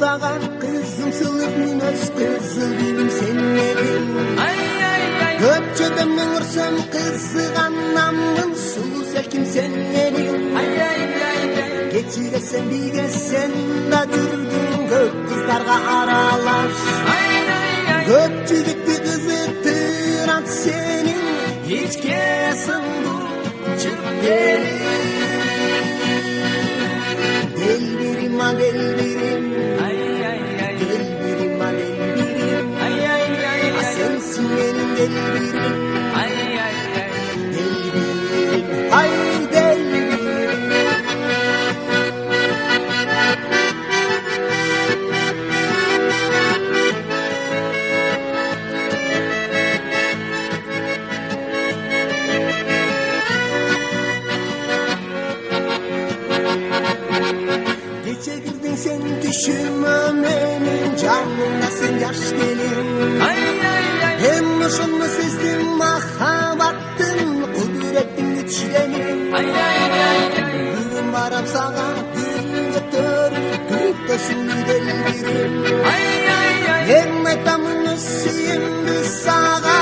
sagan kızım sılık minöz kızıl gülüm sen edim. Köpçödömden ursam kızıganamın sulu selkim sen edim. Geçiresen bilgesen da dürdün kök kızlarga aralaş. Köpçülükti kızıttıran senin hiç kesin bu çık gelin. Delbirim ha delbirim, delbirim ha delbirim, ha sensin benim delbirim, delbirim, hay delbirim. Gece girdin sen düşüme benim canımda sen yaş gelin. Hem şunu sezdim mahabattın kudretin güçlenin. Gülüm varım sana gül götür gül taşını delbirim. Hem etamın üstüyüm bir sağa